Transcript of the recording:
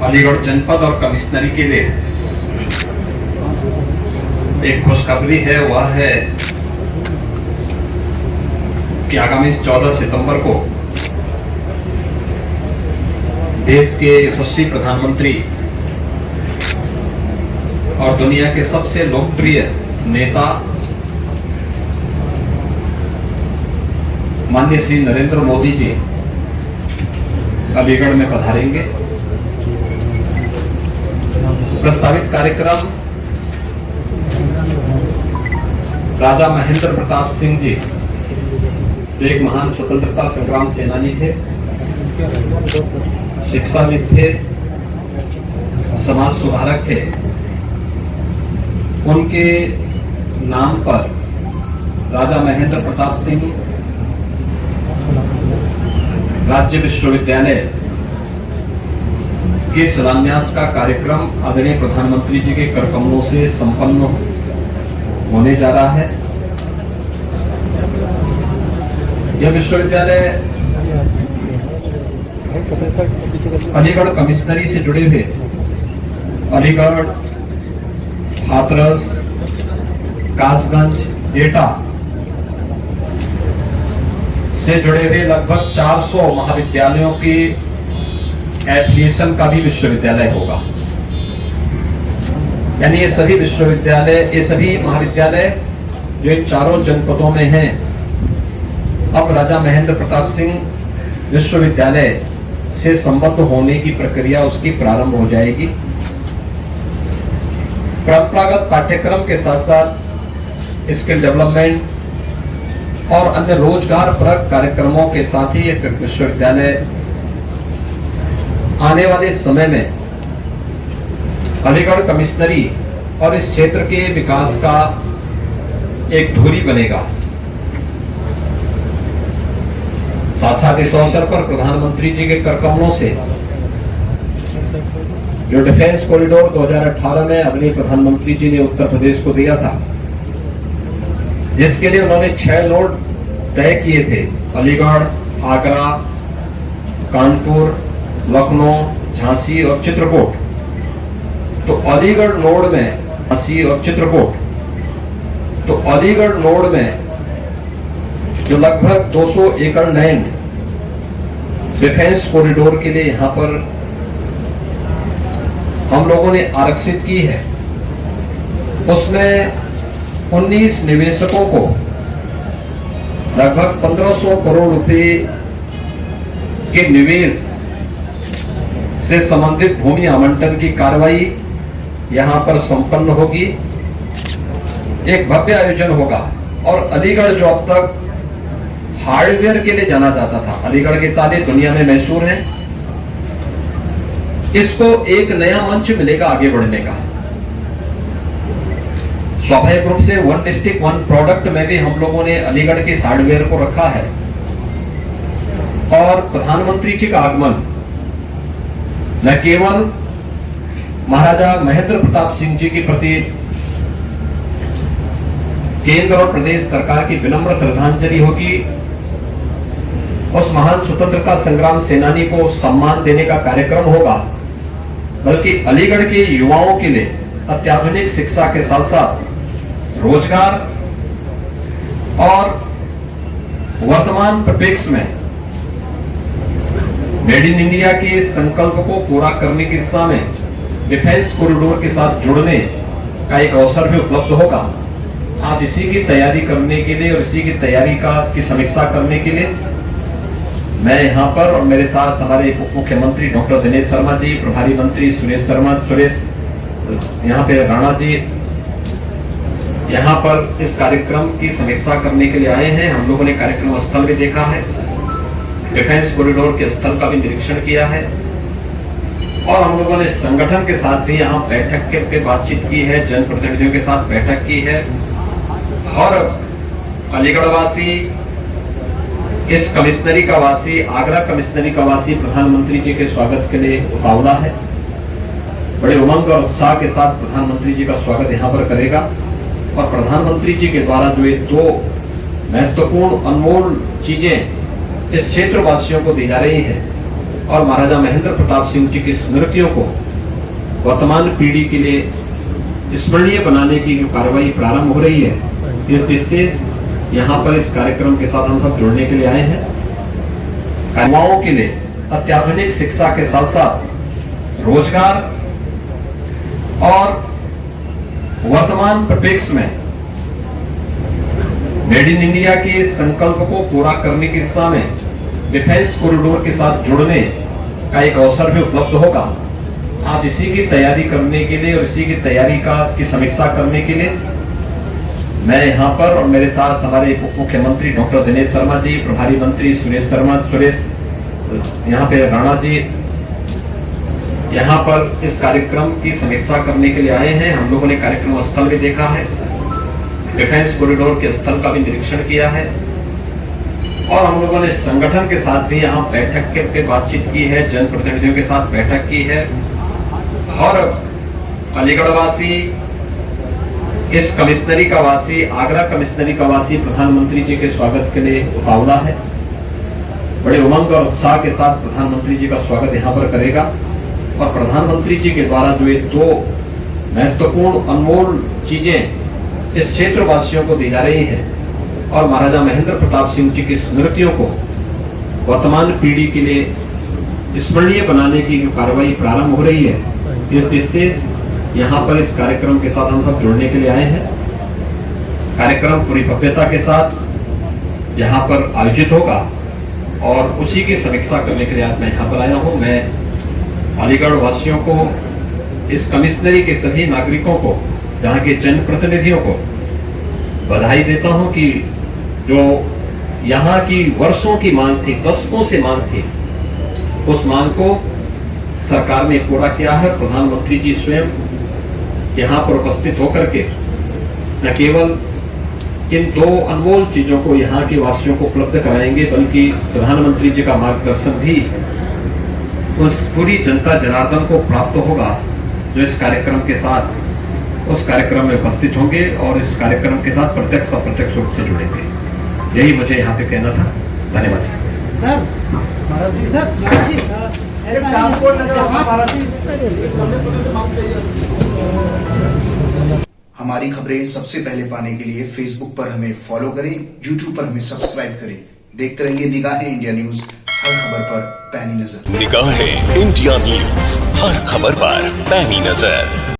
अलीगढ़ जनपद और कमिश्नरी के लिए एक खुशखबरी है। वह है कि आगामी 14 सितंबर को देश के यशस्वी प्रधानमंत्री और दुनिया के सबसे लोकप्रिय नेता माननीय श्री नरेंद्र मोदी जी अलीगढ़ में पधारेंगे। प्रस्तावित कार्यक्रम राजा महेंद्र प्रताप सिंह जी जो एक महान स्वतंत्रता संग्राम सेनानी थे, शिक्षाविद थे, समाज सुधारक थे, उनके नाम पर राजा महेंद्र प्रताप सिंह राज्य विश्वविद्यालय के शिलान्यास का कार्यक्रम आदरणीय प्रधानमंत्री जी के कर कमलों से संपन्न होने जा रहा है। यह विश्वविद्यालय अलीगढ़ कमिश्नरी से जुड़े हुए अलीगढ़, हाथरस, कासगंज, एटा से जुड़े हुए लगभग 400 महाविद्यालयों की एफिलिएशन का भी विश्वविद्यालय होगा। यानी ये सभी विश्वविद्यालय, ये सभी महाविद्यालय जो इन चारों जनपदों में हैं, अब राजा महेंद्र प्रताप सिंह विश्वविद्यालय से संबद्ध होने की प्रक्रिया उसकी प्रारंभ हो जाएगी। परंपरागत पाठ्यक्रम के साथ साथ स्किल डेवलपमेंट और अन्य रोजगार परक कार्यक्रमों के साथ ही एक विश्वविद्यालय आने वाले समय में अलीगढ़ कमिश्नरी और इस क्षेत्र के विकास का एक धुरी बनेगा। साथ साथ इस अवसर पर प्रधानमंत्री जी के कर कमलों से जो डिफेंस कॉरिडोर 2018 में आदरणीय प्रधानमंत्री जी ने उत्तर प्रदेश को दिया था, जिसके लिए उन्होंने 6 नोड तय किए थे, अलीगढ़, आगरा, कानपुर, लखनऊ, झांसी और चित्रकूट। तो अलीगढ़ नोड में झांसी और चित्रकूट, तो अलीगढ़ नोड में जो लगभग 200 एकड़ लैंड डिफेंस कॉरिडोर के लिए यहां पर हम लोगों ने आरक्षित की है, उसमें 19 निवेशकों को लगभग 1500 करोड़ रुपए के निवेश से संबंधित भूमि आवंटन की कार्रवाई यहां पर संपन्न होगी। एक भव्य आयोजन होगा और अलीगढ़ जो अब तक हार्डवेयर के लिए जाना जाता था, अलीगढ़ के ताले दुनिया में मशहूर हैं, इसको एक नया मंच मिलेगा आगे बढ़ने का। स्वाभाविक रूप से 1 डिस्ट्रिक्ट 1 प्रोडक्ट में भी हम लोगों ने अलीगढ़ के हार्डवेयर को रखा है और प्रधानमंत्री जी का आगमन न केवल महाराजा महेंद्र प्रताप सिंह जी के प्रति केंद्र और प्रदेश सरकार की विनम्र श्रद्धांजलि होगी, उस महान स्वतंत्रता संग्राम सेनानी को सम्मान देने का कार्यक्रम होगा, बल्कि अलीगढ़ के युवाओं के लिए अत्याधुनिक शिक्षा के साथ साथ रोजगार और वर्तमान परिप्रेक्ष्य में मेड इन इंडिया के संकल्प को पूरा करने की दिशा में डिफेंस कॉरिडोर के साथ जुड़ने का एक अवसर भी उपलब्ध होगा। आज इसी की तैयारी करने के लिए और इसी की तैयारी की समीक्षा करने के लिए मैं यहाँ पर और मेरे साथ हमारे उप मुख्यमंत्री डॉक्टर दिनेश शर्मा जी, प्रभारी मंत्री सुरेश यहाँ पे राणा जी यहाँ पर इस कार्यक्रम की समीक्षा करने के लिए आए हैं। हम लोगों ने कार्यक्रम स्थल भी देखा है, डिफेंस कॉरिडोर के स्थल का भी निरीक्षण किया है और हम लोगों ने संगठन के साथ भी यहाँ बैठक के बातचीत की है, जनप्रतिनिधियों के साथ बैठक की है और अलीगढ़ वासी, इस कमिश्नरी का वासी, आगरा कमिश्नरी का वासी प्रधानमंत्री जी के स्वागत के लिए उतावला है। बड़े उमंग और उत्साह के साथ प्रधानमंत्री जी का स्वागत यहाँ पर करेगा और प्रधानमंत्री जी के द्वारा जो ये 2 महत्वपूर्ण अनमोल चीजें इस क्षेत्र वासियों को दी जा रही है, और महाराजा महेंद्र प्रताप सिंह जी की स्मृतियों को वर्तमान पीढ़ी के लिए स्मरणीय बनाने की जो कार्रवाई प्रारंभ हो रही है, इस दृष्टि से यहाँ पर इस कार्यक्रम के साथ हम सब जुड़ने के लिए आए हैं। युवाओं के लिए अत्याधुनिक शिक्षा के साथ साथ रोजगार और वर्तमान परिप्रेक्ष्य में मेड इन इंडिया के संकल्प को पूरा करने की दिशा में डिफेंस कॉरिडोर के साथ जुड़ने का एक अवसर भी उपलब्ध होगा। आज इसी की तैयारी करने के लिए और इसी की तैयारी की समीक्षा करने के लिए मैं यहाँ पर और मेरे साथ हमारे उप मुख्यमंत्री डॉक्टर दिनेश शर्मा जी, प्रभारी मंत्री सुरेश यहाँ पे राणा जी यहाँ पर इस कार्यक्रम की समीक्षा करने के लिए आए हैं। हम लोगों ने कार्यक्रम स्थल भी देखा है, डिफेंस कॉरिडोर के स्थल का भी निरीक्षण किया है और हम लोगों ने संगठन के साथ भी यहाँ बैठक के बातचीत की है, जनप्रतिनिधियों के साथ बैठक की है और अलीगढ़ वासी, इस कमिश्नरी का वासी, आगरा कमिश्नरी का वासी प्रधानमंत्री जी के स्वागत के लिए उतावला है। बड़े उमंग और उत्साह के साथ प्रधानमंत्री जी का स्वागत यहाँ पर करेगा और प्रधानमंत्री जी के द्वारा जो ये दो महत्वपूर्ण अनमोल चीजें इस क्षेत्र वासियों को दी जा रही है और महाराजा महेंद्र प्रताप सिंह जी की स्मृतियों को वर्तमान पीढ़ी के लिए स्मरणीय बनाने की जो कार्रवाई प्रारंभ हो रही है, इस दृष्टि से यहाँ पर इस कार्यक्रम के साथ हम सब जुड़ने के लिए आए हैं। कार्यक्रम पूरी भव्यता के साथ यहाँ पर आयोजित होगा और उसी की समीक्षा करने के लिए आज मैं यहाँ पर आया हूँ। मैं अलीगढ़ वासियों को, इस कमिश्नरी के सभी नागरिकों को, यहाँ के जनप्रतिनिधियों को बधाई देता हूँ कि जो यहाँ की वर्षों की मांग थी, दशकों से मांग थी, उस मांग को सरकार ने पूरा किया है। प्रधानमंत्री जी स्वयं यहाँ पर उपस्थित होकर के न केवल इन दो अनमोल चीजों को यहाँ के वासियों को उपलब्ध कराएंगे, बल्कि प्रधानमंत्री जी का मार्गदर्शन भी उस पूरी जनता जनार्दन को प्राप्त होगा जो इस कार्यक्रम के साथ उस कार्यक्रम में उपस्थित होंगे और इस कार्यक्रम के साथ प्रत्यक्ष और अप्रत्यक्ष रूप से जुड़ेंगे। यही मुझे यहाँ पे कहना था। धन्यवाद सर। हमारी खबरें सबसे पहले पाने के लिए फेसबुक पर हमें फॉलो करें, यूट्यूब पर हमें सब्सक्राइब करें। देखते रहिए निगाहें इंडिया न्यूज, हर खबर पर पैनी नजर। निगाहें इंडिया न्यूज, हर खबर पर पैनी नजर।